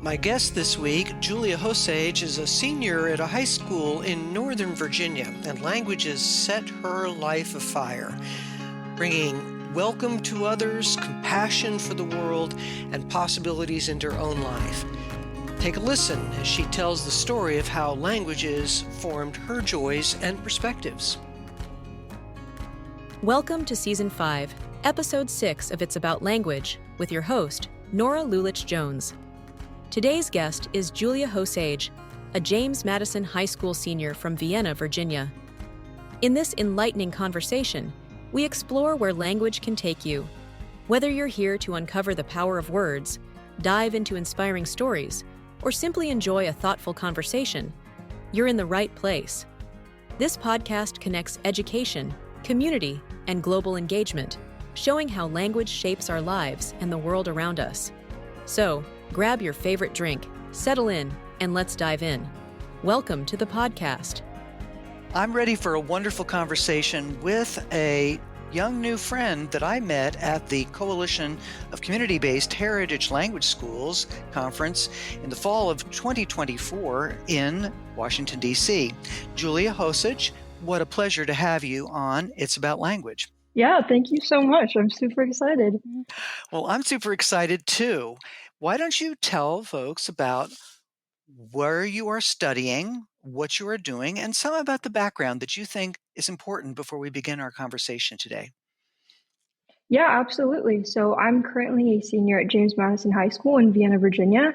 My guest this week, Julia Hosage, is a senior at a high school in Northern Virginia, and languages set her life afire, bringing welcome to others, compassion for the world, and possibilities into her own life. Take a listen as she tells the story of how languages formed her joys and perspectives. Welcome to Season 5, Episode 6 of It's About Language, with your host, Norah Lulich-Jones. Today's guest is Julia Hosage, a James Madison High School senior from Vienna, Virginia. In this enlightening conversation, we explore where language can take you. Whether you're here to uncover the power of words, dive into inspiring stories, or simply enjoy a thoughtful conversation, you're in the right place. This podcast connects education, community, and global engagement, showing how language shapes our lives and the world around us. So, grab your favorite drink, settle in, and let's dive in. Welcome to the podcast. I'm ready for a wonderful conversation with a young new friend that I met at the Coalition of Community-Based Heritage Language Schools conference in the fall of 2024 in Washington, D.C. Julia Hosage, what a pleasure to have you on It's About Language. Yeah, thank you so much. I'm super excited. Well, I'm super excited too. Why don't you tell folks about where you are studying, what you are doing, and some about the background that you think is important before we begin our conversation today? Yeah, absolutely. So I'm currently a senior at James Madison High School in Vienna, Virginia.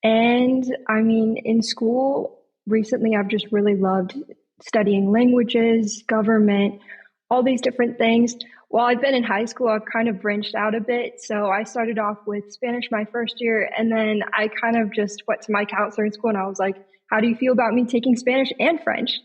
And I mean, in school recently, I've just really loved studying languages, government, all these different things. While I've been in high school, I've kind of branched out a bit. So I started off with Spanish my first year, and then I kind of just went to my counselor in school and I was like, how do you feel about me taking Spanish and French?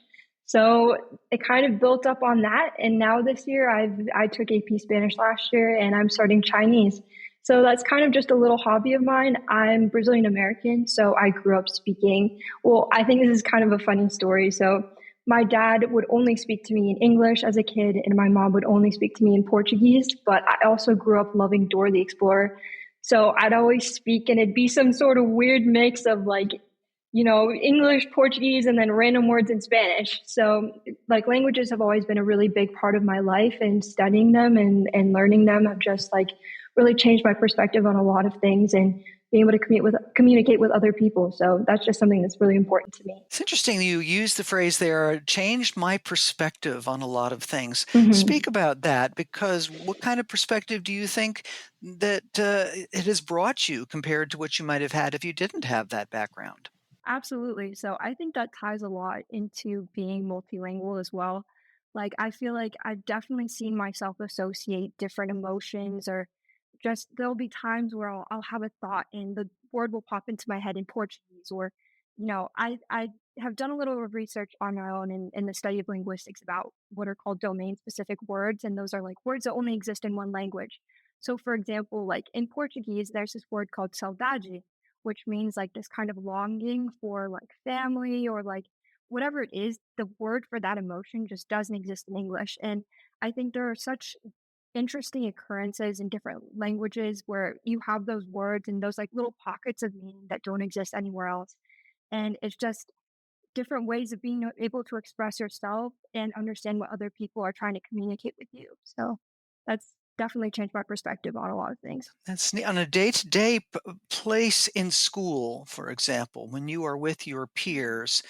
So it kind of built up on that. And now this year I took AP Spanish last year and I'm starting Chinese. So that's kind of just a little hobby of mine. I'm Brazilian American, so I grew up speaking. Well, I think this is kind of a funny story. So my dad would only speak to me in English as a kid, and my mom would only speak to me in Portuguese. But I also grew up loving Dora the Explorer. So I'd always speak, and it'd be some sort of weird mix of English, Portuguese, and then random words in Spanish. So like languages have always been a really big part of my life, and studying them and learning them have just like really changed my perspective on a lot of things and being able to communicate with other people. So that's just something that's really important to me. It's interesting you used the phrase there, changed my perspective on a lot of things. Mm-hmm. Speak about that, because what kind of perspective do you think that it has brought you compared to what you might have had if you didn't have that background? Absolutely. So I think that ties a lot into being multilingual as well. Like, I feel like I've definitely seen myself associate different emotions, or just there'll be times where I'll have a thought and the word will pop into my head in Portuguese, or, I have done a little of research on my own in the study of linguistics about what are called domain specific words. And those are like words that only exist in one language. So, for example, like in Portuguese, there's this word called saudade, which means like this kind of longing for like family or like whatever it is. The word for that emotion just doesn't exist in English. And I think there are such interesting occurrences in different languages where you have those words and those like little pockets of meaning that don't exist anywhere else. And it's just different ways of being able to express yourself and understand what other people are trying to communicate with you. So that's definitely changed my perspective on a lot of things. That's neat. On a day-to-day place in school, for example, when you are with your peers,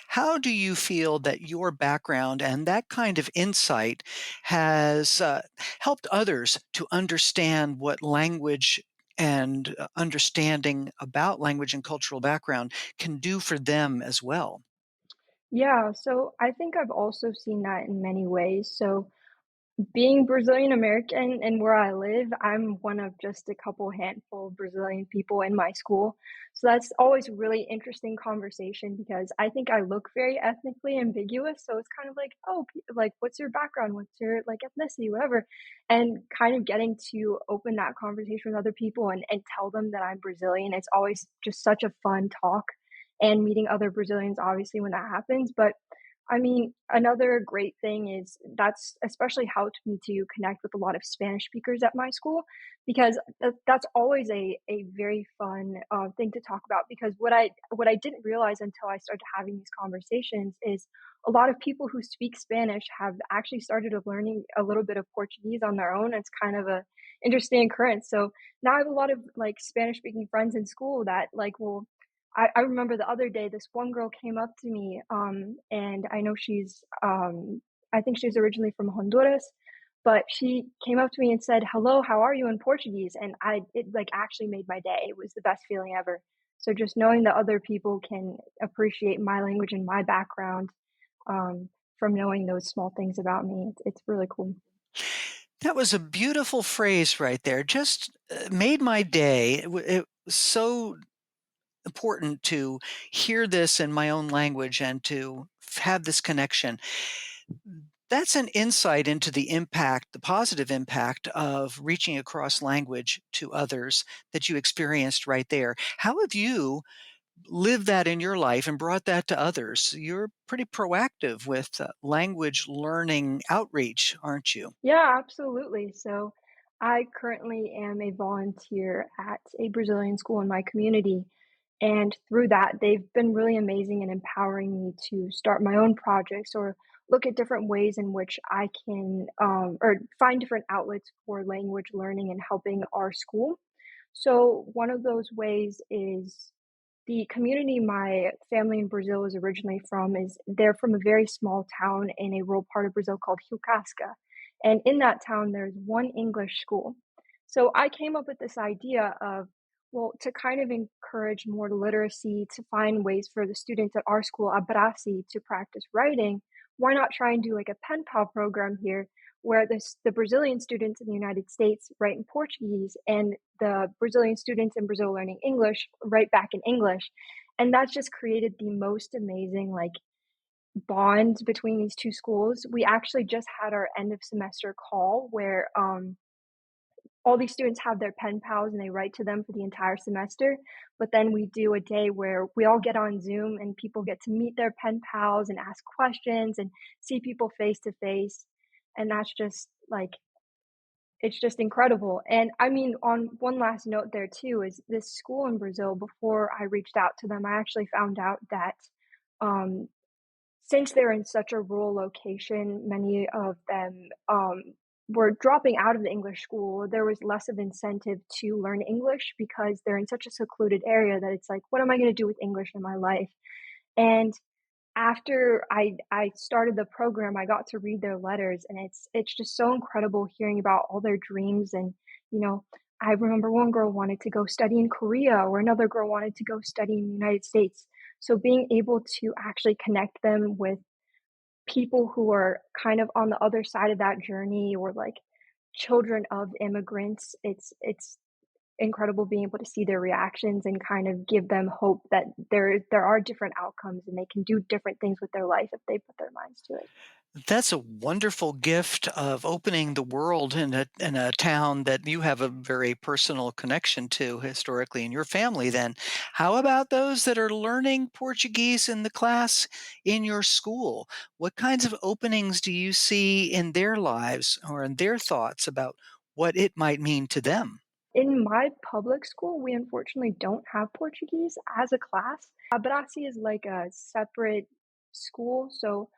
how do you feel that your background and that kind of insight has helped others to understand what language and understanding about language and cultural background can do for them as well? Yeah, so I think I've also seen that in many ways. So being Brazilian American and where I live, I'm one of just a couple handful of Brazilian people in my school. So that's always really interesting conversation because I think I look very ethnically ambiguous. So it's kind of like, oh, like, what's your background? What's your like ethnicity, whatever. And kind of getting to open that conversation with other people and tell them that I'm Brazilian. It's always just such a fun talk and meeting other Brazilians, obviously, when that happens. But I mean, another great thing is that's especially helped me to connect with a lot of Spanish speakers at my school because that's always a very fun thing to talk about. Because what I didn't realize until I started having these conversations is a lot of people who speak Spanish have actually started learning a little bit of Portuguese on their own. It's kind of a interesting occurrence. So now I have a lot of like Spanish speaking friends in school that like will I remember the other day, this one girl came up to me, and I know I think she's originally from Honduras, but she came up to me and said, "Hello, how are you?" in Portuguese, and it like actually made my day. It was the best feeling ever. So just knowing that other people can appreciate my language and my background, from knowing those small things about me, it's really cool. That was a beautiful phrase right there. Just made my day. It was so important to hear this in my own language and to have this connection. That's an insight into the impact, the positive impact of reaching across language to others that you experienced right there. How have you lived that in your life and brought that to others? You're pretty proactive with language learning outreach, aren't you? Yeah, absolutely. So I currently am a volunteer at a Brazilian school in my community. And through that, they've been really amazing in empowering me to start my own projects or look at different ways in which I can, or find different outlets for language learning and helping our school. So one of those ways is the community my family in Brazil is originally from is they're from a very small town in a rural part of Brazil called Rio. And in that town, there's one English school. So I came up with this idea of, well, to kind of encourage more literacy, to find ways for the students at our school, Abrace, to practice writing, why not try and do like a pen pal program here where the Brazilian students in the United States write in Portuguese and the Brazilian students in Brazil learning English write back in English. And that's just created the most amazing like bond between these two schools. We actually just had our end of semester call where all these students have their pen pals and they write to them for the entire semester. But then we do a day where we all get on Zoom and people get to meet their pen pals and ask questions and see people face to face. And that's just like, it's just incredible. And I mean, on one last note there too, is this school in Brazil, before I reached out to them, I actually found out that um, since they're in such a rural location, many of them, were dropping out of the English school. There was less of incentive to learn English because they're in such a secluded area that it's like, "What am I gonna do with English in my life?" And after I started the program, I got to read their letters, and it's just so incredible hearing about all their dreams and, you know, I remember one girl wanted to go study in Korea, or another girl wanted to go study in the United States. So being able to actually connect them with people who are kind of on the other side of that journey or, like, children of immigrants, it's incredible being able to see their reactions and kind of give them hope that there are different outcomes and they can do different things with their life if they put their minds to it. That's a wonderful gift of opening the world in a town that you have a very personal connection to historically in your family then. How about those that are learning Portuguese in the class in your school? What kinds of openings do you see in their lives or in their thoughts about what it might mean to them? In my public school, we unfortunately don't have Portuguese as a class. Abrace is like a separate school, so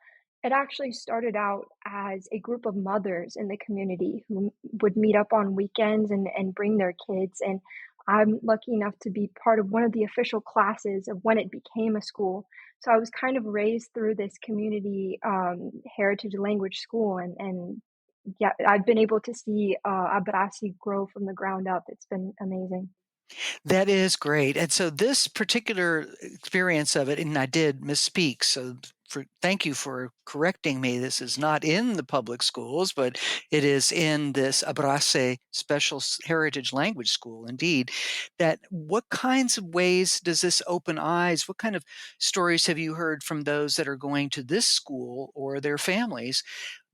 it actually started out as a group of mothers in the community who would meet up on weekends and bring their kids, and I'm lucky enough to be part of one of the official classes of when it became a school. So I was kind of raised through this community, heritage language school, and yeah, I've been able to see, Abrasi grow from the ground up. It's been amazing. That is great. And so this particular experience of it, and I did misspeak. So thank you for correcting me. This is not in the public schools, but it is in this Abrace Special Heritage Language School. Indeed, that what kinds of ways does this open eyes? What kind of stories have you heard from those that are going to this school or their families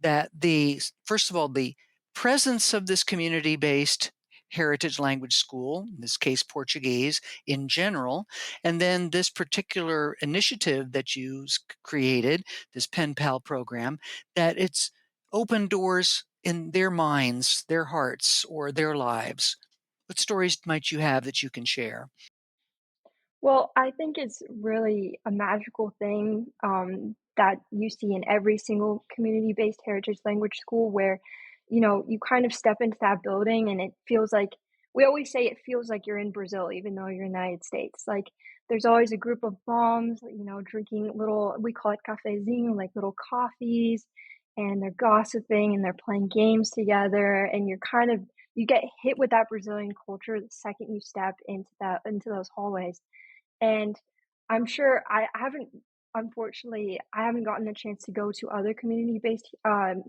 that the first of all the presence of this community based heritage language school, in this case, Portuguese in general, and then this particular initiative that you created, this Pen Pal program, that it's opened doors in their minds, their hearts, or their lives. What stories might you have that you can share? Well, I think it's really a magical thing that you see in every single community-based heritage language school where, you kind of step into that building and it feels like we always say it feels like you're in Brazil, even though you're in the United States. Like there's always a group of moms, drinking little, we call it cafezinho, like little coffees, and they're gossiping and they're playing games together, and you get hit with that Brazilian culture the second you step into those hallways. And I'm sure I haven't unfortunately, I haven't gotten the chance to go to other community-based,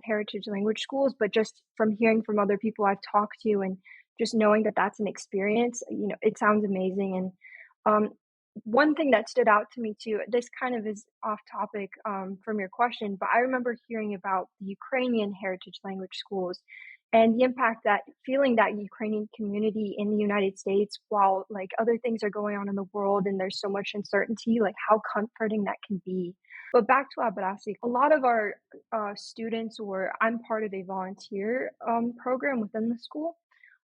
heritage language schools, but just from hearing from other people I've talked to and just knowing that that's an experience, it sounds amazing. And, one thing that stood out to me too, this kind of is off topic, from your question, but I remember hearing about the Ukrainian heritage language schools and the impact that feeling that Ukrainian community in the United States while, like, other things are going on in the world and there's so much uncertainty, like, how comforting that can be. But back to Abrasi, a lot of our, students or I'm part of a volunteer, program within the school.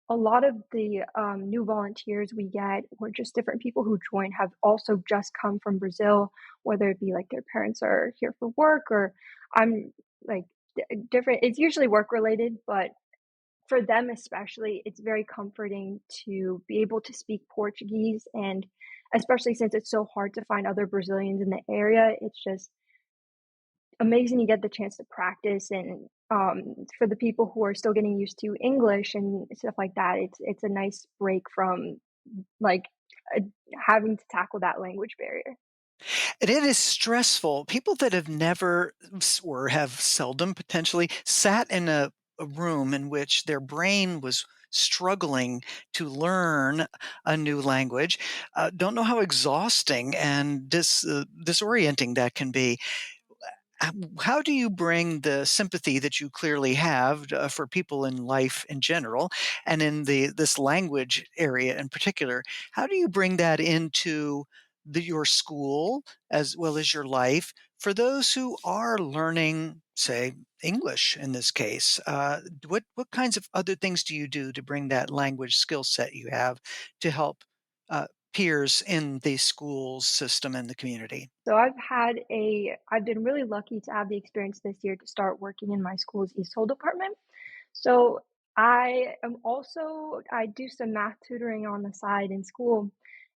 A lot of the, new volunteers we get or just different people who join have also just come from Brazil, whether it be, like, their parents are here for work or I'm, like, different it's usually work related, but for them especially, it's very comforting to be able to speak Portuguese, and especially since it's so hard to find other Brazilians in the area, it's just amazing to get the chance to practice and, for the people who are still getting used to English and stuff like that, it's a nice break from, like, uh, having to tackle that language barrier. And it is stressful. People that have never or have seldom potentially sat in a room in which their brain was struggling to learn a new language don't know how exhausting and disorienting that can be. How do you bring the sympathy that you clearly have for people in life in general, and in this language area in particular? How do you bring that into your school as well as your life for those who are learning, say, English in this case? What kinds of other things do you do to bring that language skill set you have to help uh, peers in the school system and the community? So I've been really lucky to have the experience this year to start working in my school's ESOL department. So I do some math tutoring on the side in school.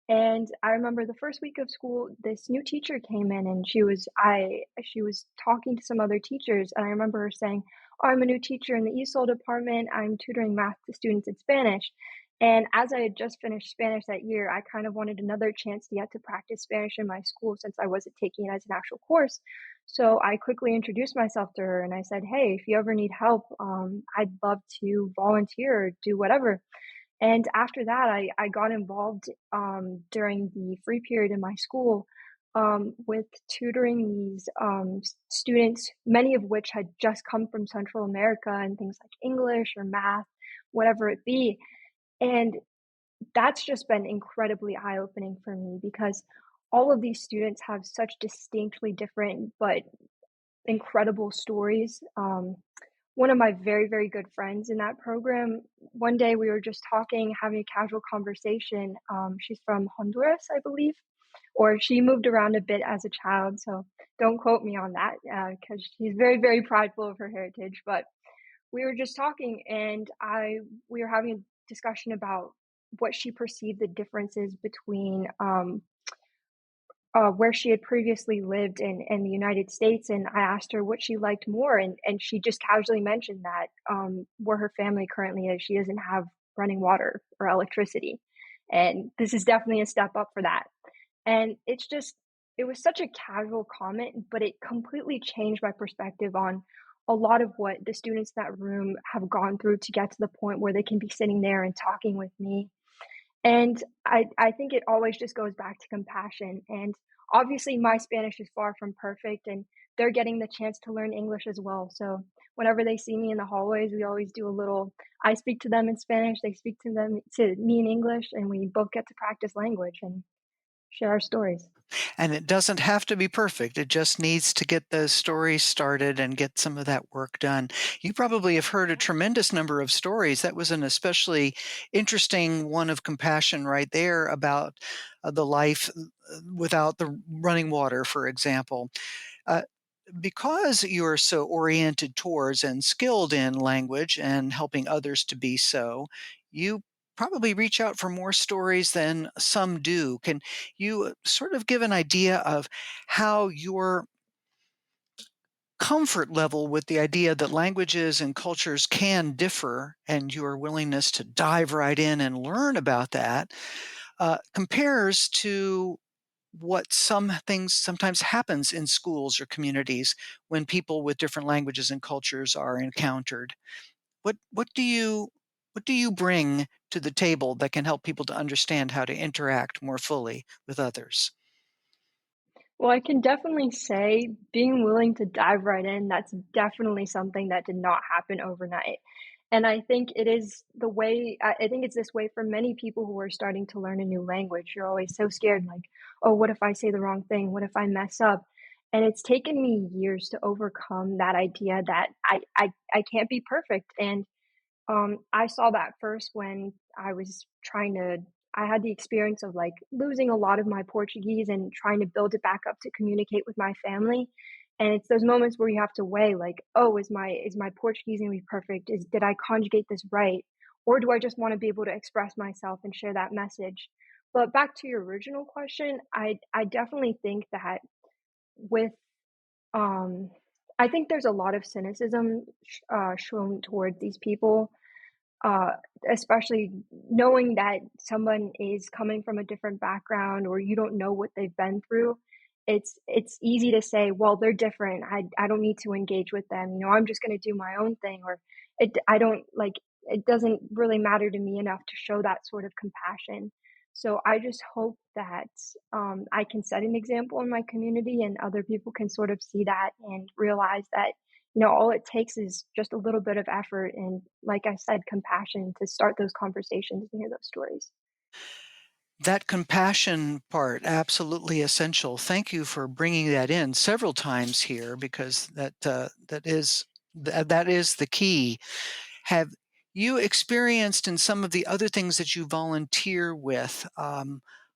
And I remember the first week of school, this new teacher came in and she was talking to some other teachers. And I remember her saying, "Oh, I'm a new teacher in the ESOL department. I'm tutoring math to students in Spanish." And as I had just finished Spanish that year, I kind of wanted another chance to get to practice Spanish in my school since I wasn't taking it as an actual course. So I quickly introduced myself to her and I said, "Hey, if you ever need help, I'd love to volunteer or do whatever." And after that, I got involved during the free period in my school with tutoring these students, many of which had just come from Central America and things like English or math, whatever it be. And that's just been incredibly eye-opening for me because all of these students have such distinctly different but incredible stories. One of my very, very good friends in that program, one day we were just talking, having a casual conversation. She's from Honduras, I believe, or she moved around a bit as a child. So don't quote me on that because she's very, very prideful of her heritage. But we were just talking, and we were having a discussion about what she perceived the differences between where she had previously lived in the United States, and I asked her what she liked more, and she just casually mentioned that where her family currently is, she doesn't have running water or electricity, and this is definitely a step up for that. And it was such a casual comment, but it completely changed my perspective on a lot of what the students in that room have gone through to get to the point where they can be sitting there and talking with me. And I think it always just goes back to compassion, and obviously, my Spanish is far from perfect, and they're getting the chance to learn English as well. So whenever they see me in the hallways, we always do a little I speak to them in Spanish, they speak to me in English, and we both get to practice language and share our stories. And it doesn't have to be perfect. It just needs to get the story started and get some of that work done. You probably have heard a tremendous number of stories. That was an especially interesting one of compassion right there about the life without the running water, for example. Uh, because you're so oriented towards and skilled in language and helping others to be so, you probably reach out for more stories than some do. Can you sort of give an idea of how your comfort level with the idea that languages and cultures can differ and your willingness to dive right in and learn about that compares to what some things sometimes happens in schools or communities when people with different languages and cultures are encountered. What do you bring to the table that can help people to understand how to interact more fully with others? Well, I can definitely say being willing to dive right in, that's definitely something that did not happen overnight. And I think it is the way, I think it's this way for many people who are starting to learn a new language. You're always so scared, like, oh, what if I say the wrong thing? What if I mess up? And it's taken me years to overcome that idea that I can't be perfect. And I saw that first when I was trying to I had the experience of, like, losing a lot of my Portuguese and trying to build it back up to communicate with my family, and it's those moments where you have to weigh, like, "Oh, is my Portuguese gonna be perfect? Is Did I conjugate this right? Or do I just wanna be able to express myself and share that message?" But back to your original question, I definitely think that with, um I think there's a lot of cynicism shown towards these people, uh, especially knowing that someone is coming from a different background or you don't know what they've been through. It's easy to say, well, they're different. I don't need to engage with them. I'm just going to do my own thing, or I don't like it doesn't really matter to me enough to show that sort of compassion. So I just hope that I can set an example in my community and other people can sort of see that and realize that all it takes is just a little bit of effort and, like I said, compassion to start those conversations and hear those stories. That compassion part, absolutely essential. Thank you for bringing that in several times here because that is the key. Have you experienced in some of the other things that you volunteer with,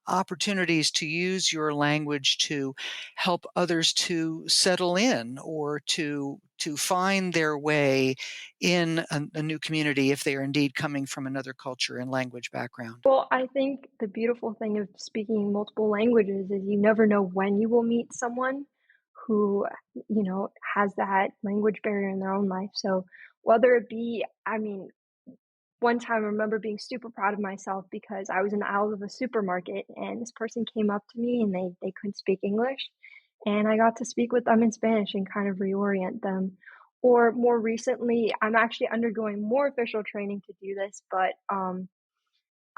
opportunities to use your language to help others to settle in or to find their way in a new community if they are indeed coming from another culture and language background? Well, I think the beautiful thing of speaking multiple languages is you never know when you will meet someone who, has that language barrier in their own life. So whether it be, I mean, one time I remember being super proud of myself because I was in the aisles of a supermarket and this person came up to me and they couldn't speak English. And I got to speak with them in Spanish and kind of reorient them. Or more recently, I'm actually undergoing more official training to do this, but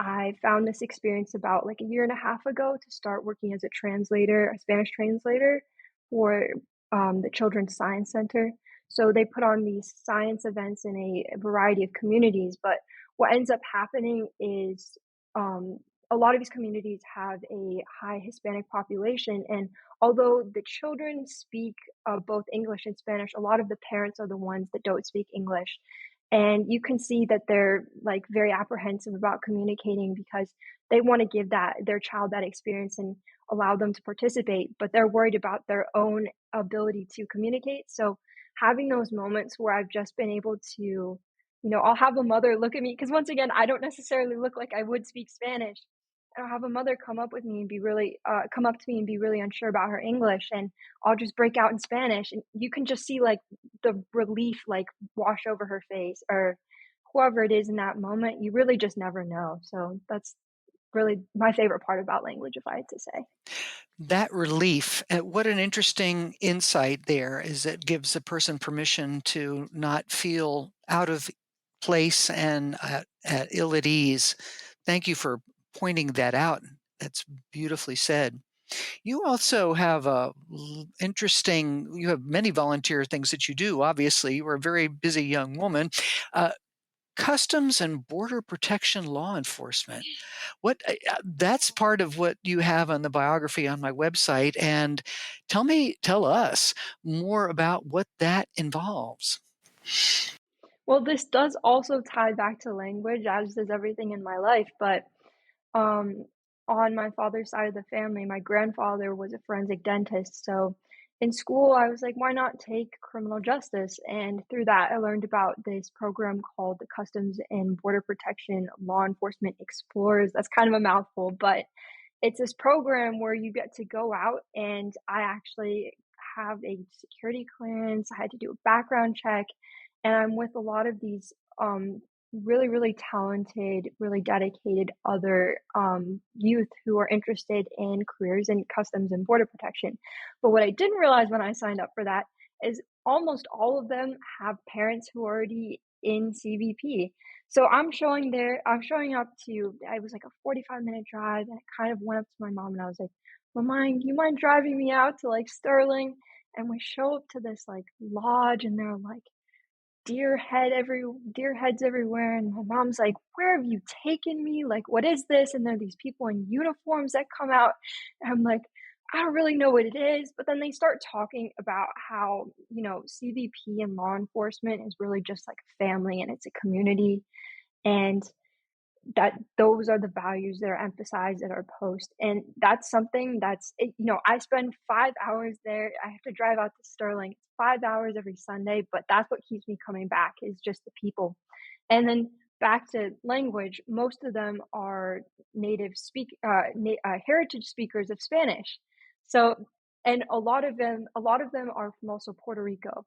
I found this experience about like a year and a half ago to start working as a translator, a Spanish translator for the Children's Science Center. So they put on these science events in a variety of communities. But what ends up happening is a lot of these communities have a high Hispanic population. And although the children speak both English and Spanish, a lot of the parents are the ones that don't speak English. And you can see that they're like very apprehensive about communicating because they want to give that their child that experience and allow them to participate, but they're worried about their own ability to communicate. So having those moments where I've just been able to, I'll have a mother look at me because once again, I don't necessarily look like I would speak Spanish. And I'll have a mother come up to me and be really unsure about her English, and I'll just break out in Spanish, and you can just see like the relief like wash over her face or whoever it is in that moment. You really just never know. So that's really my favorite part about language, if I had to say. That relief, what an interesting insight there is it gives a person permission to not feel out of place and ill at ease. Thank you for pointing that out. That's beautifully said. You also have a interesting. You have many volunteer things that you do. Obviously, you are a very busy young woman. Uh, Customs and Border Protection law enforcement. That's part of what you have on the biography on my website. And tell us more about what that involves. Well, this does also tie back to language, as does everything in my life, but Um, on my father's side of the family, my grandfather was a forensic dentist. So in school, I was like, why not take criminal justice? And through that, I learned about this program called the Customs and Border Protection Law Enforcement Explorers. That's kind of a mouthful, but it's this program where you get to go out, and I actually have a security clearance. I had to do a background check, and I'm with a lot of these really, really talented, really dedicated other youth who are interested in careers in customs and border protection. But what I didn't realize when I signed up for that is almost all of them have parents who are already in CBP. So I'm showing up to, I was like a 45-minute drive, and I kind of went up to my mom and I was like, "Mama, you mind driving me out to like Sterling?" And we show up to this like lodge, and they're like deer heads everywhere, and my mom's like, "Where have you taken me? Like, what is this?" And there are these people in uniforms that come out, and I'm like, "I don't really know what it is." But then they start talking about how, CBP and law enforcement is really just like a family and it's a community, and that those are the values that are emphasized at our post, and that's something I spend 5 hours there. I have to drive out to Sterling. It's 5 hours every Sunday, but that's what keeps me coming back is just the people. And then back to language, most of them are heritage speakers of Spanish. So, and a lot of them are from also Puerto Rico.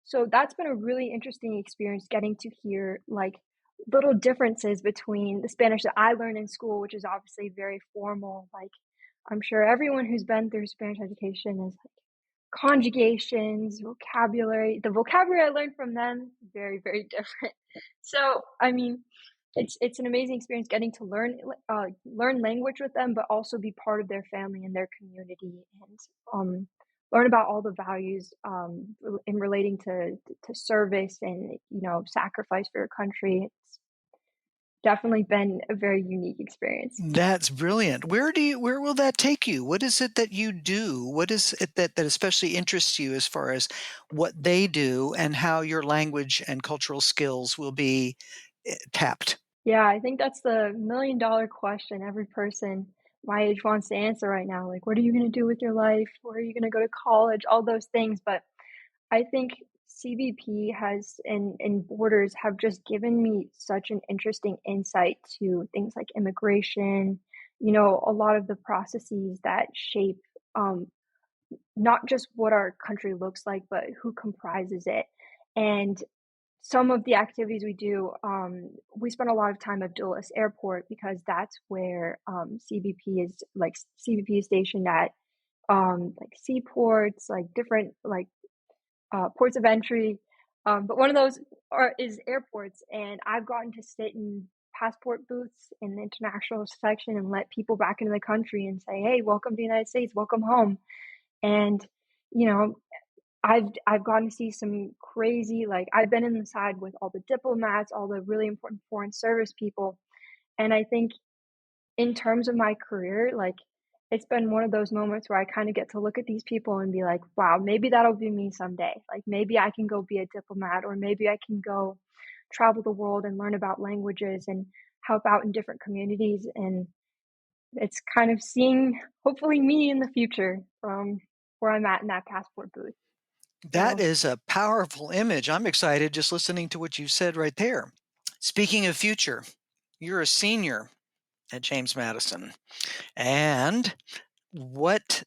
So that's been a really interesting experience getting to hear like little differences between the Spanish that I learned in school, which is obviously very formal. Like, I'm sure everyone who's been through Spanish education is like conjugations, vocabulary. The vocabulary I learned from them, very, very different. So, I mean, it's an amazing experience getting to learn language with them, but also be part of their family and their community, and learn about all the values in relating to service and sacrifice for your country. It's definitely been a very unique experience. That's brilliant. Where will that take you? What is it that you do? What is it that especially interests you as far as what they do and how your language and cultural skills will be tapped? Yeah, I think that's the $1,000,000 question every person my age wants to answer right now. Like, what are you going to do with your life? Where are you going to go to college? All those things. But I think CBP and borders have just given me such an interesting insight to things like immigration, a lot of the processes that shape um, not just what our country looks like, but who comprises it. And some of the activities we do, we spend a lot of time at Dulles Airport because that's where CBP is stationed at, like seaports, like different like ports of entry. But one of those is airports, and I've gotten to sit in passport booths in the international section and let people back into the country and say, "Hey, welcome to the United States, welcome home." And you know, I've gotten to see some crazy, like I've been inside with all the diplomats, all the really important foreign service people, and I think in terms of my career, like, it's been one of those moments where I kinda get to look at these people and be like, "Wow, maybe that'll be me someday." Like, maybe I can go be a diplomat, or maybe I can go travel the world and learn about languages and help out in different communities, and it's kind of seeing, hopefully, me in the future from where I'm at in that passport booth. That So, is a powerful image. I'm excited just listening to what you said right there. Speaking of future, you're a senior at James Madison. And what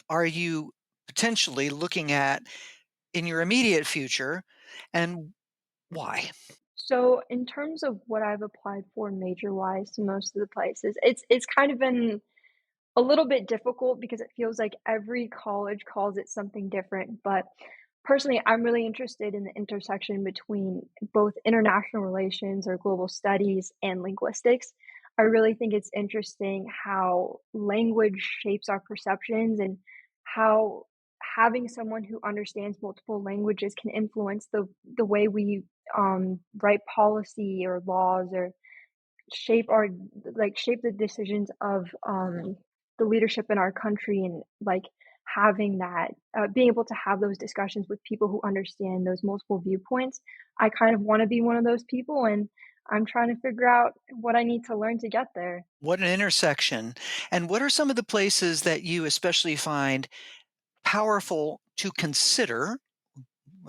are you potentially looking at in your immediate future and why? so in terms of what I've applied for major-wise to most of the places, it's kind of been a little bit difficult because it feels like every college calls it something different, but personally, I'm really interested in the intersection between both international relations or global studies and linguistics. I really think it's interesting how language shapes our perceptions and how having someone who understands multiple languages can influence the way we write policy or laws or shape our shape the decisions of the leadership in our country and having that being able to have those discussions with people who understand those multiple viewpoints. I kind of want to be one of those people, and I'm trying to figure out what I need to learn to get there. What an intersection. And what are some of the places that you especially find powerful to consider?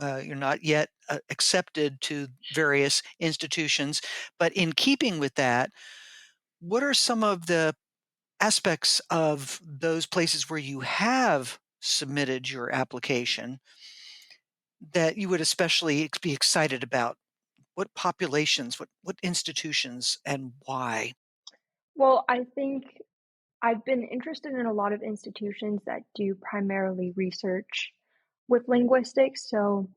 You're not yet accepted to various institutions, but in keeping with that, what are some of the aspects of those places where you have submitted your application that you would especially be excited about? What populations, what institutions, and why? Well, I think I've been interested in a lot of institutions that do primarily research with linguistics. So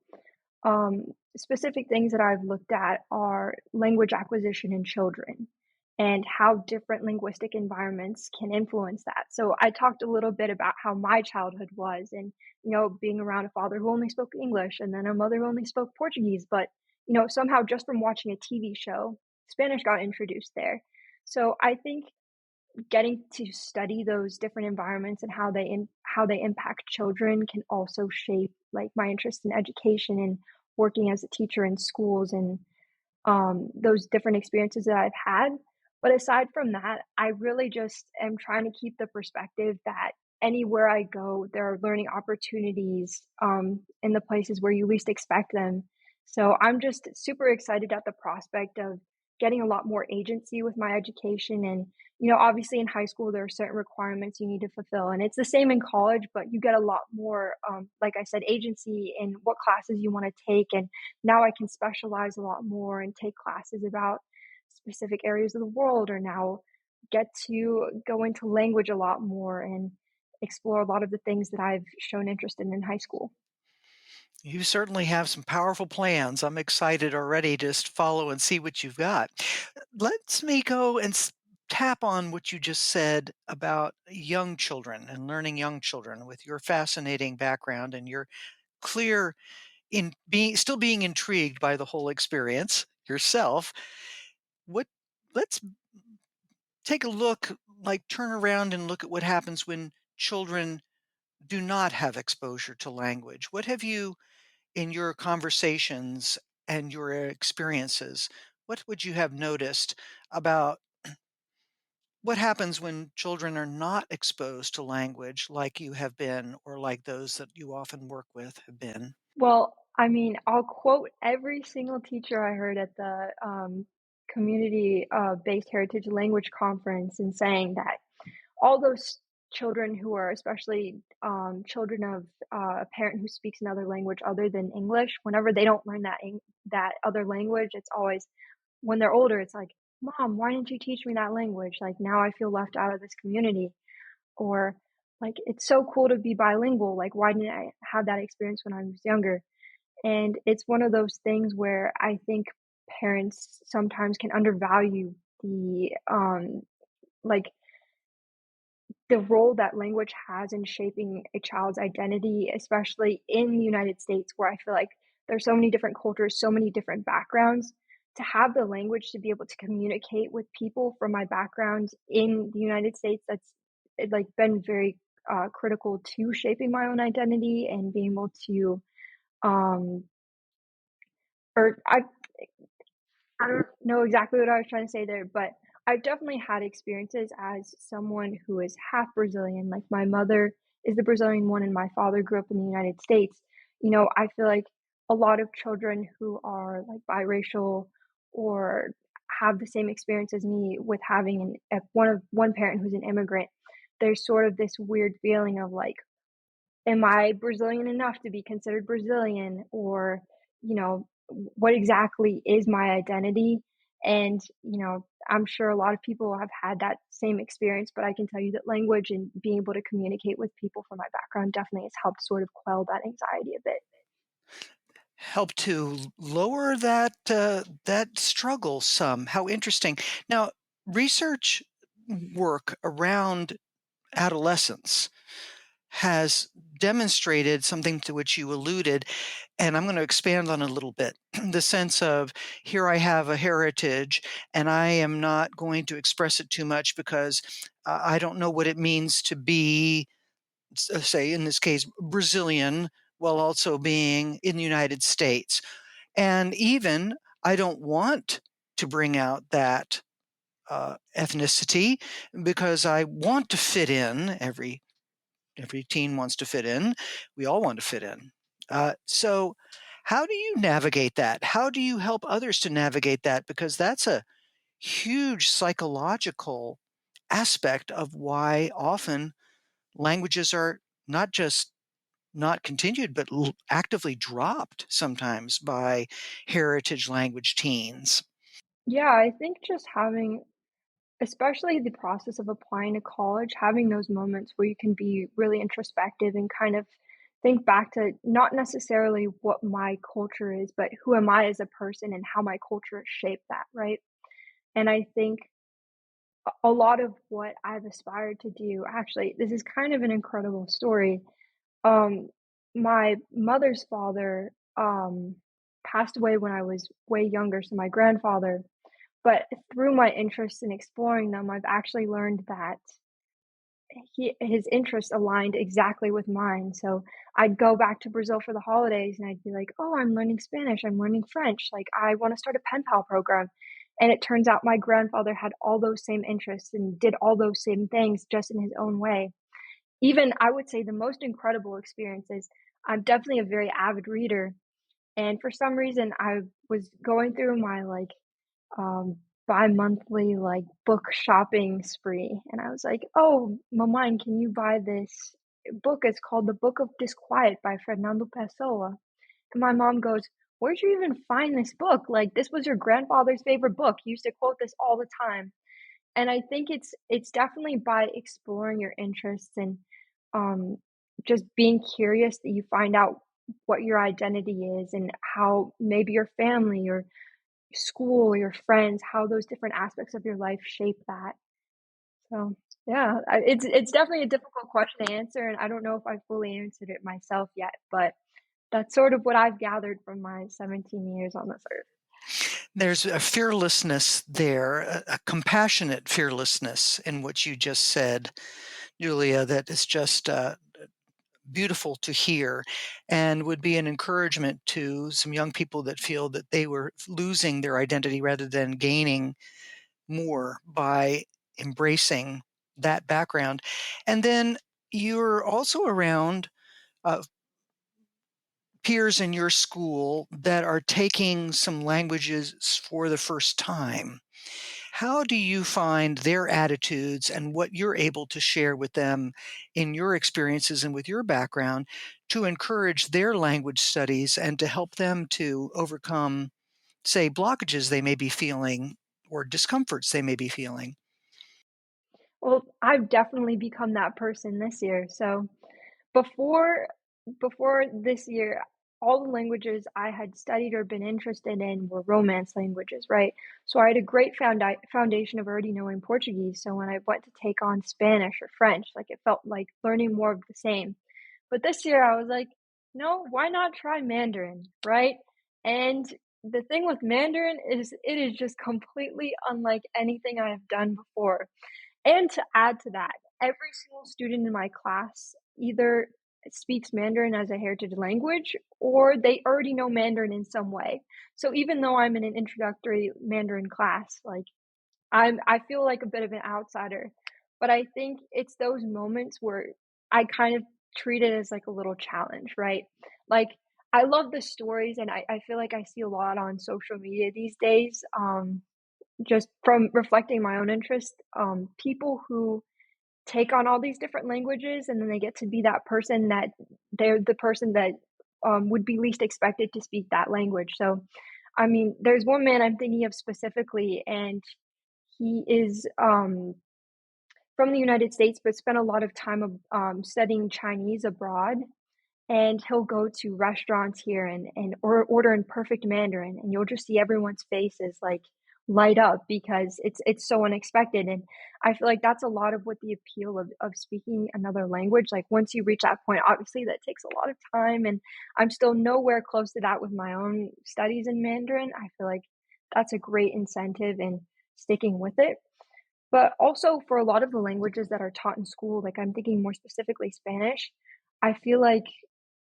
specific things that I've looked at are language acquisition in children and how different linguistic environments can influence that. So I talked a little bit about how my childhood was and, being around a father who only spoke English and then a mother who only spoke Portuguese. But, somehow just from watching a TV show, Spanish got introduced there. So I think getting to study those different environments and how they impact children can also shape my interest in education and working as a teacher in schools and those different experiences that I've had. But aside from that, I really just am trying to keep the perspective that anywhere I go, there are learning opportunities in the places where you least expect them. So I'm just super excited at the prospect of getting a lot more agency with my education. And, obviously in high school, there are certain requirements you need to fulfill. And it's the same in college, but you get a lot more, like I said, agency in what classes you want to take. And now I can specialize a lot more and take classes about specific areas of the world, or now get to go into language a lot more and explore a lot of the things that I've shown interest in high school. You certainly have some powerful plans. I'm excited already to just follow and see what you've got. Let's me go and tap on what you just said about young children and learning young children with your fascinating background and your clear in being still being intrigued by the whole experience yourself. What let's take a look, like turn around and look at what happens when children do not have exposure to language. What have you in your conversations and your experiences, what would you have noticed about what happens when children are not exposed to language like you have been or like those that you often work with have been? Well, I mean, I'll quote every single teacher I heard at the community based heritage language conference and saying that all those children who are especially children of a parent who speaks another language other than English, whenever they don't learn that other language, it's always when they're older, it's like, "Mom, why didn't you teach me that language? Like now I feel left out of this community." Or like, "It's so cool to be bilingual. Like why didn't I have that experience when I was younger?" And it's one of those things where I think parents sometimes can undervalue like the role that language has in shaping a child's identity, especially in the United States, where I feel like there's so many different cultures, so many different backgrounds. To have the language to be able to communicate with people from my background in the United States, that's been very critical to shaping my own identity and being able to um or I don't know exactly what I was trying to say there, but I've definitely had experiences as someone who is half Brazilian. Like my mother is the Brazilian one and my father grew up in the United States. I feel like a lot of children who are like biracial or have the same experience as me with having one parent who's an immigrant, there's sort of this weird feeling of like, am I Brazilian enough to be considered Brazilian? Or, what exactly is my identity? And, I'm sure a lot of people have had that same experience, but I can tell you that language and being able to communicate with people from my background definitely has helped sort of quell that anxiety a bit. Help to lower that struggle some. How interesting. Now, research work around adolescence has demonstrated something to which you alluded, and I'm going to expand on a little bit. The sense of here I have a heritage, and I am not going to express it too much because I don't know what it means to be, say, in this case, Brazilian, while also being in the United States. And even I don't want to bring out that ethnicity because I want to fit in. Every teen wants to fit in. We all want to fit in. So, how do you navigate that? How do you help others to navigate that? Because that's a huge psychological aspect of why often languages are not just not continued, but actively dropped sometimes by heritage language teens. Yeah, I think just having especially the process of applying to college, having those moments where you can be really introspective and kind of think back to not necessarily what my culture is, but who am I as a person and how my culture has shaped that, right? And I think a lot of what I've aspired to do, actually, this is kind of an incredible story. Um, my mother's father passed away when I was way younger, so my grandfather. But through my interest in exploring them, I've actually learned that his interests aligned exactly with mine. So I'd go back to Brazil for the holidays and I'd be like, "Oh, I'm learning Spanish, I'm learning French, like I want to start a pen pal program." And it turns out my grandfather had all those same interests and did all those same things just in his own way. Even I would say the most incredible experience is I'm definitely a very avid reader, and for some reason I was going through my um, bi-monthly, like, book shopping spree, and I was like, "Oh, Maman, can you buy this book? It's called The Book of Disquiet by Fernando Pessoa." And my mom goes, "Where'd you even find this book? Like, this was your grandfather's favorite book. You used to quote this all the time." And I think it's definitely by exploring your interests and, um, just being curious that you find out what your identity is and how maybe your family or school, your friends, how those different aspects of your life shape that. So, yeah, it's definitely a difficult question to answer, and I don't know if I fully answered it myself yet, but that's sort of what I've gathered from my 17 years on this earth. There's a fearlessness there, a compassionate fearlessness in what you just said, Julia, that is just beautiful to hear and would be an encouragement to some young people that feel that they were losing their identity rather than gaining more by embracing that background. And then you're also around uh, peers in your school that are taking some languages for the first time. How do you find their attitudes and what you're able to share with them in your experiences and with your background to encourage their language studies and to help them to overcome, say, blockages they may be feeling or discomforts they may be feeling? Well, I've definitely become that person this year. So before before this year, all the languages I had studied or been interested in were Romance languages, right? So I had a great foundation of already knowing Portuguese. So when I went to take on Spanish or French, like it felt like learning more of the same. But this year I was like, no, why not try Mandarin, right? And the thing with Mandarin is it is just completely unlike anything I have done before. And to add to that, every single student in my class either speaks Mandarin as a heritage language or they already know Mandarin in some way. So even though I'm in an introductory Mandarin class, like I feel like a bit of an outsider. But I think it's those moments where I kind of treat it as like a little challenge, right? Like I love the stories and I feel like I see a lot on social media these days. Just from reflecting my own interest, people who take on all these different languages and then they get to be that person that they're the person that would be least expected to speak that language. So, I mean, there's one man I'm thinking of specifically, and he is from the United States, but spent a lot of time studying Chinese abroad. And he'll go to restaurants here and order in perfect Mandarin, and you'll just see everyone's faces like, light up because it's so unexpected, and I feel like that's a lot of what the appeal of speaking another language, like, once you reach that point, obviously, that takes a lot of time, and I'm still nowhere close to that with my own studies in Mandarin. I feel like that's a great incentive in sticking with it. But also for a lot of the languages that are taught in school, like, I'm thinking more specifically Spanish, I feel like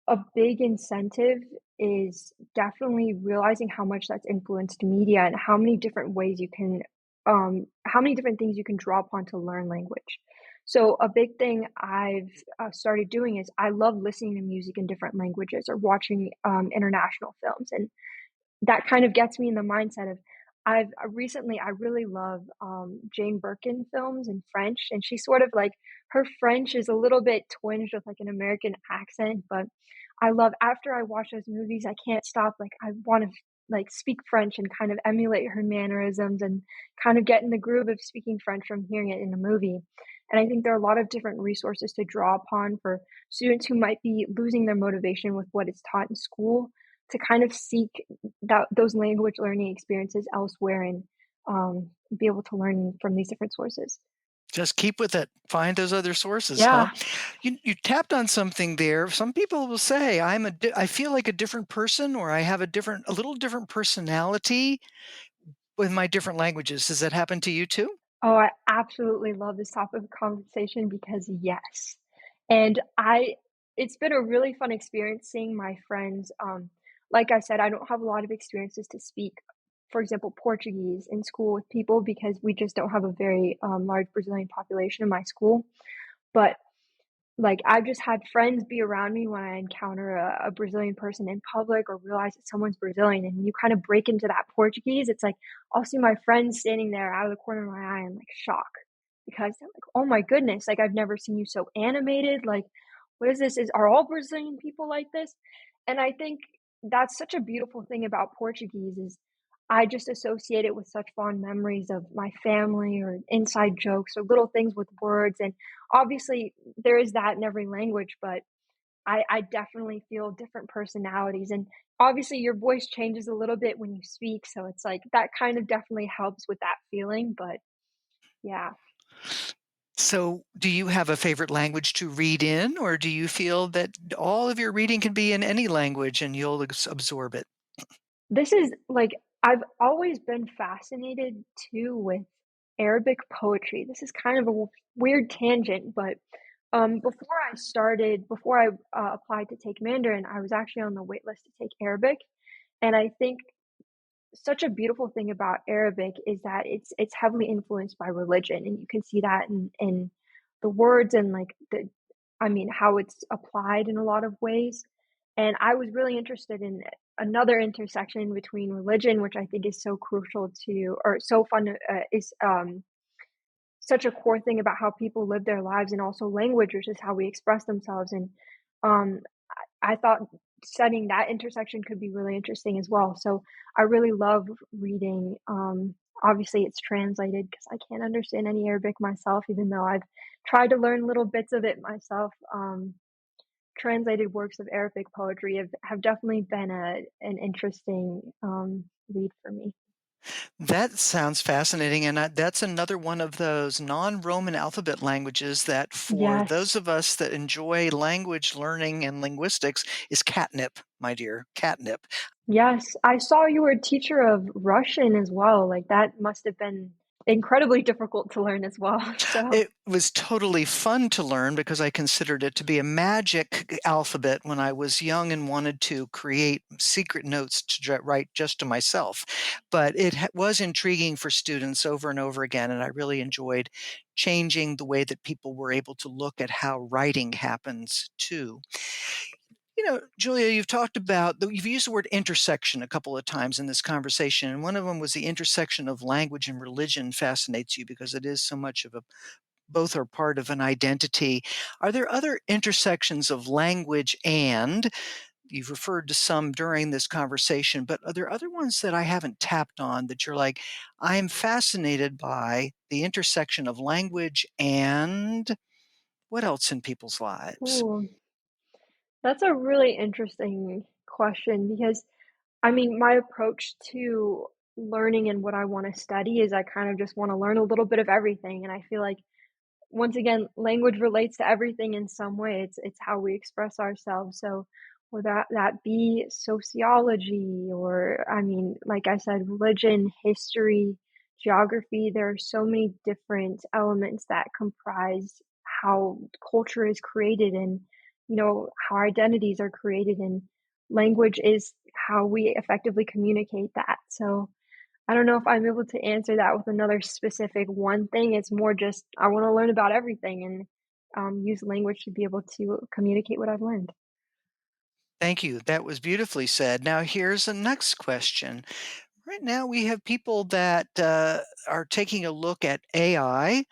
a big incentive is definitely realizing how much that's influenced media and how many different ways you can, how many different things you can draw upon to learn language. So a big thing I've started doing is I love listening to music in different languages or watching international films, and that kind of gets me in the mindset of recently I really love, Jane Birkin films in French, and she's sort of like her French is a little bit twinged with, like, an American accent, but I love after I watch those movies, I can't stop, like, I wanna, like, speak French and kind of emulate her mannerisms and kind of get in the groove of speaking French from hearing it in a movie, and I think there are a lot of different resources to draw upon for students who might be losing their motivation with what is taught in school to kind of seek those language learning experiences elsewhere and be able to learn from these different sources. Just keep with it. Find those other sources, huh? Yeah. You tapped on something there. Some people will say, I feel like a different person, or I have a little different personality with my different languages. Does that happen to you too? Oh, I absolutely love this topic of conversation because yes. And I it's been a really fun experience seeing my friends, like I said, I don't have a lot of experiences to speak, for example, Portuguese in school with people because we just don't have a very large Brazilian population in my school. But like, I've just had friends be around me when I encounter a Brazilian person in public or realize that someone's Brazilian, and you kind of break into that Portuguese, it's like, I'll see my friends standing there out of the corner of my eye in, like, shock because they're like, "Oh my goodness, like, I've never seen you so animated, like, what is this? Are all Brazilian people like this?" And I think that's such a beautiful thing about Portuguese is I just associate it with such fond memories of my family or inside jokes or little things with words, and obviously, there is that in every language, but I definitely feel different personalities, and obviously, your voice changes a little bit when you speak, so it's like that kind of definitely helps with that feeling, but yeah. So, do you have a favorite language to read in, or do you feel that all of your reading can be in any language and you'll absorb it? This is like I've always been fascinated too with Arabic poetry. This is kind of a weird tangent, but before I applied to take Mandarin, I was actually on the wait list to take Arabic, and I think such a beautiful thing about Arabic is that it's heavily influenced by religion, and you can see that in the words and like the I mean how it's applied in a lot of ways. And I was really interested in another intersection between religion, which I think is so crucial to or so fun is such a core thing about how people live their lives and also language, which is how we express themselves. And um, I thought studying that intersection could be really interesting as well. So I really love reading. Obviously, it's translated because I can't understand any Arabic myself, even though I've tried to learn little bits of it myself. Translated works of Arabic poetry have definitely been an interesting read for me. That sounds fascinating, and that's another one of those non-Roman alphabet languages that, for those Yes. of us that enjoy language learning and linguistics, is catnip, my dear, catnip. Yes, I saw you were a teacher of Russian as well, like, that must have been incredibly difficult to learn as well, so It was totally fun to learn because I considered it to be a magic alphabet when I was young and wanted to create secret notes to write just to myself. But it was intriguing for students over and over again, and I really enjoyed changing the way that people were able to look at how writing happens too. Julia, you've used the word intersection a couple of times in this conversation, and one of them was the intersection of language and religion fascinates you because it is so much of a both are part of an identity. Are there other intersections of language and you've referred to some during this conversation, but are there other ones that I haven't tapped on that you're like, I'm fascinated by the intersection of language and what else in people's lives? ooh, that's a really interesting question because, I mean, my approach to learning and what I want to study is I kind of just want to learn a little bit of everything. And I feel like once again, language relates to everything in some way. It's how we express ourselves. So would that be sociology or I mean, like I said, religion, history, geography, there are so many different elements that comprise how culture is created and how our identities are created and language is how we effectively communicate that. So I don't know if I'm able to answer that with another specific one thing. It's more just I want to learn about everything and use language to be able to communicate what I've learned. Thank you. That was beautifully said. Now, here's the next question. Right now, we have people that are taking a look at AI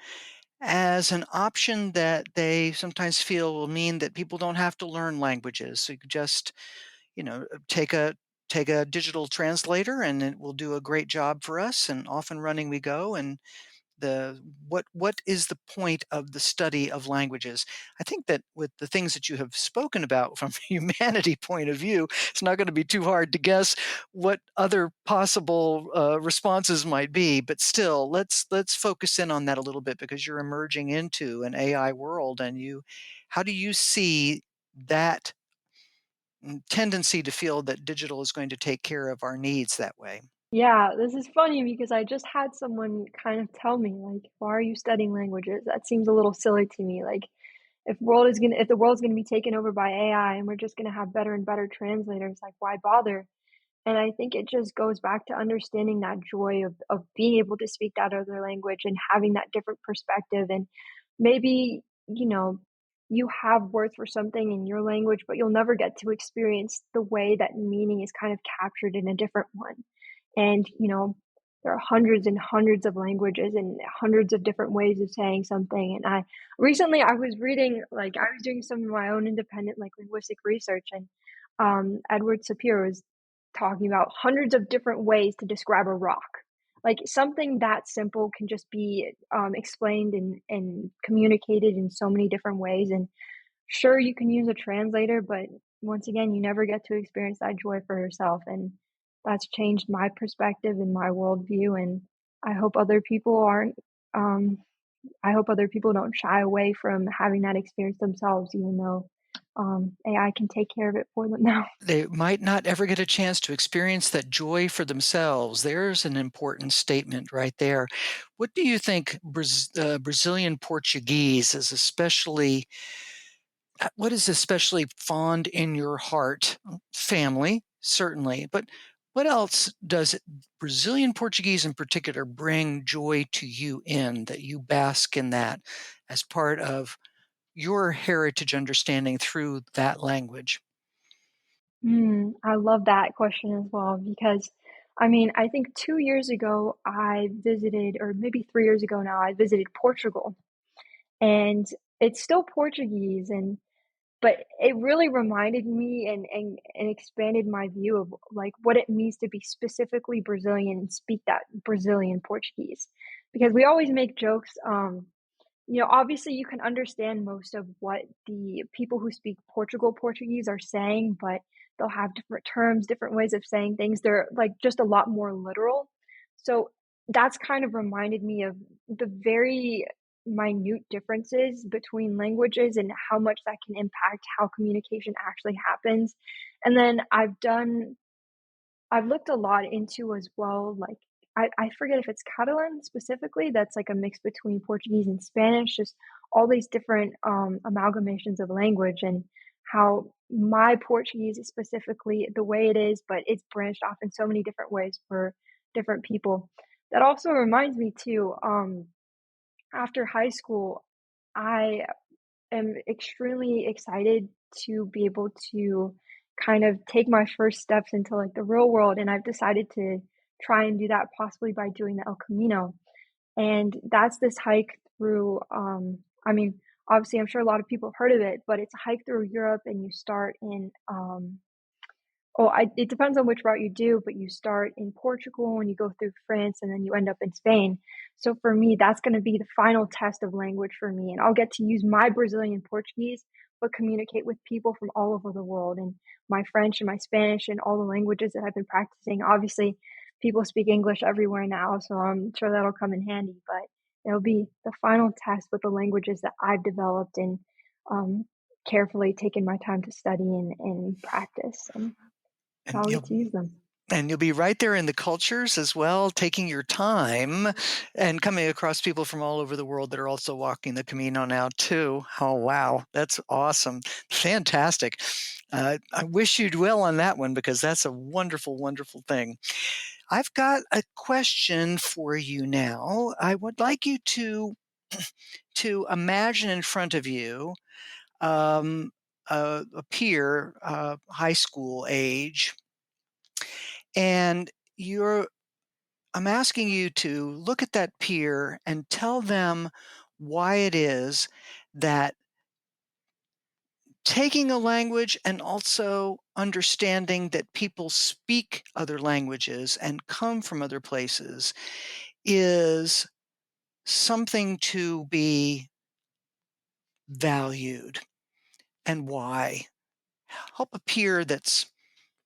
as an option that they sometimes feel will mean that people don't have to learn languages. So you could just, take a digital translator and it will do a great job for us and off and running we go. And the what is the point of the study of languages? I think that with the things that you have spoken about from a humanity point of view, it's not going to be too hard to guess what other possible responses might be. But still, let's focus in on that a little bit because you're emerging into an AI world, and how do you see that tendency to feel that digital is going to take care of our needs that way? Yeah, this is funny because I just had someone kind of tell me like, "Why are you studying languages? That seems a little silly to me." Like, if the world's gonna be taken over by AI and we're just gonna have better and better translators, like why bother? And I think it just goes back to understanding that joy of being able to speak that other language and having that different perspective. And maybe, you have words for something in your language, but you'll never get to experience the way that meaning is kind of captured in a different one. And, there are hundreds and hundreds of languages and hundreds of different ways of saying something. And I was reading, like, I was doing some of my own independent, like, linguistic research, and Edward Sapir was talking about hundreds of different ways to describe a rock. Like something that simple can just be explained and communicated in so many different ways. And sure, you can use a translator, but once again, you never get to experience that joy for yourself. And that's changed my perspective and my worldview. And I hope other people aren't, um, I hope other people don't shy away from having that experience themselves, even though AI can take care of it for them now. They might not ever get a chance to experience that joy for themselves. There's an important statement right there. What do you think Brazilian Portuguese is especially, what is especially fond in your heart? Family, certainly, but what else does Brazilian Portuguese in particular bring joy to you in that you bask in that as part of your heritage understanding through that language? I love that question as well because I mean, I think 2 years ago I visited, or maybe 3 years ago now, I visited Portugal and it's still Portuguese and but it really reminded me and expanded my view of like what it means to be specifically Brazilian and speak that Brazilian Portuguese. Because we always make jokes, obviously you can understand most of what the people who speak Portuguese are saying, but they'll have different terms, different ways of saying things. They're like just a lot more literal. So that's kind of reminded me of the very minute differences between languages and how much that can impact how communication actually happens. And then I've looked a lot into as well, like I forget if it's Catalan specifically, that's like a mix between Portuguese and Spanish, just all these different amalgamations of language and how my Portuguese is specifically the way it is, but it's branched off in so many different ways for different people. That also reminds me too, after high school, I am extremely excited to be able to kind of take my first steps into like the real world. And I've decided to try and do that possibly by doing the El Camino. And that's this hike through, I mean, obviously, I'm sure a lot of people have heard of it, but it's a hike through Europe and you start in, it depends on which route you do, but you start in Portugal and you go through France and then you end up in Spain. So for me, that's going to be the final test of language for me. And I'll get to use my Brazilian Portuguese, but communicate with people from all over the world and my French and my Spanish and all the languages that I've been practicing. Obviously, people speak English everywhere now, so I'm sure that'll come in handy. But it'll be the final test with the languages that I've developed and um, carefully taken my time to study and practice, and so And I'll get you'll to use them. and you'll be right there in the cultures as well, taking your time and coming across people from all over the world that are also walking the Camino now too. Oh, wow. That's awesome. Fantastic. I wish you'd well on that one because that's a wonderful, wonderful thing. I've got a question for you now. I would like you to imagine in front of you a peer, high school age, and you're I'm asking you to look at that peer and tell them why it is that taking a language and also understanding that people speak other languages and come from other places is something to be valued, and why. Help a peer that's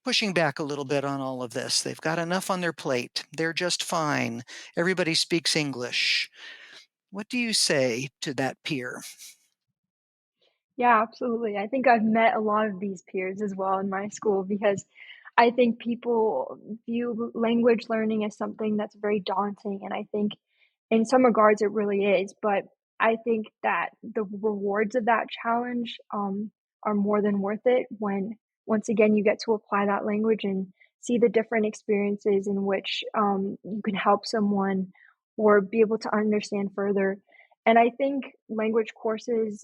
pushing back a little bit on all of this. They've got enough on their plate. They're just fine. Everybody speaks English. What do you say to that peer? Yeah, absolutely. I think I've met a lot of these peers as well in my school because I think people view language learning as something that's very daunting. And I think in some regards it really is. But I think that the rewards of that challenge are more than worth it when, once again, you get to apply that language and see the different experiences in which you can help someone or be able to understand further. And I think language courses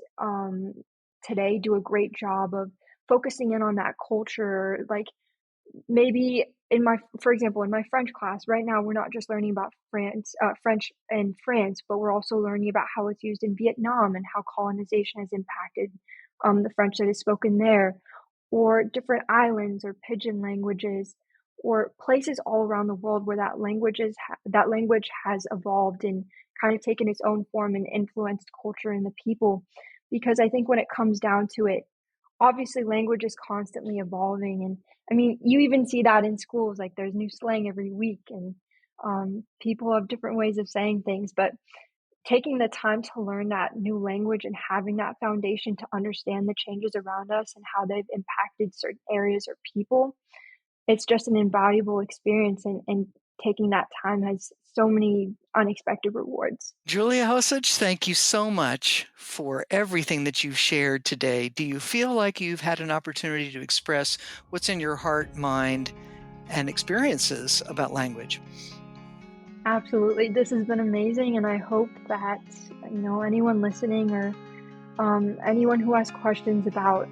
today do a great job of focusing in on that culture. Like maybe in my, for example, in my French class right now, we're not just learning about French in France, but we're also learning about how it's used in Vietnam and how colonization has impacted the French that is spoken there, or different islands or pidgin languages, or places all around the world where that language has evolved and kind of taken its own form and influenced culture and the people. Because I think when it comes down to it, obviously language is constantly evolving, and I mean, you even see that in schools, like there's new slang every week, and people have different ways of saying things. But taking the time to learn that new language and having that foundation to understand the changes around us and how they've impacted certain areas or people, it's just an invaluable experience, and taking that time has so many unexpected rewards. Julia Hosage, thank you so much for everything that you've shared today. Do you feel like you've had an opportunity to express what's in your heart, mind, and experiences about language? Absolutely. This has been amazing, and I hope that, anyone listening or anyone who has questions about,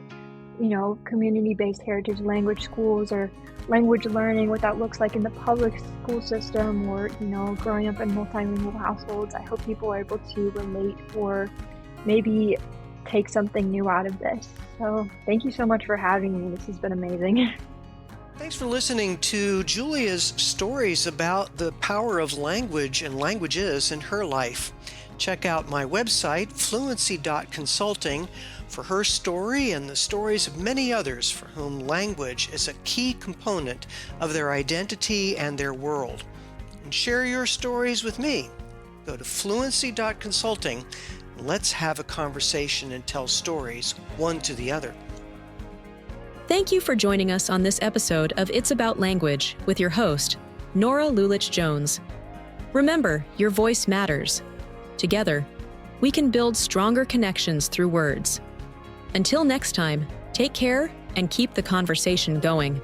community-based heritage language schools or language learning, what that looks like in the public school system, or, growing up in multilingual households, I hope people are able to relate or maybe take something new out of this. So thank you so much for having me. This has been amazing. Thanks for listening to Julia's stories about the power of language and languages in her life. Check out my website, fluency.consulting, for her story and the stories of many others for whom language is a key component of their identity and their world. And share your stories with me. Go to fluency.consulting and let's have a conversation and tell stories one to the other. Thank you for joining us on this episode of It's About Language with your host, Norah Lulich Jones. Remember, your voice matters. Together, we can build stronger connections through words. Until next time, take care and keep the conversation going.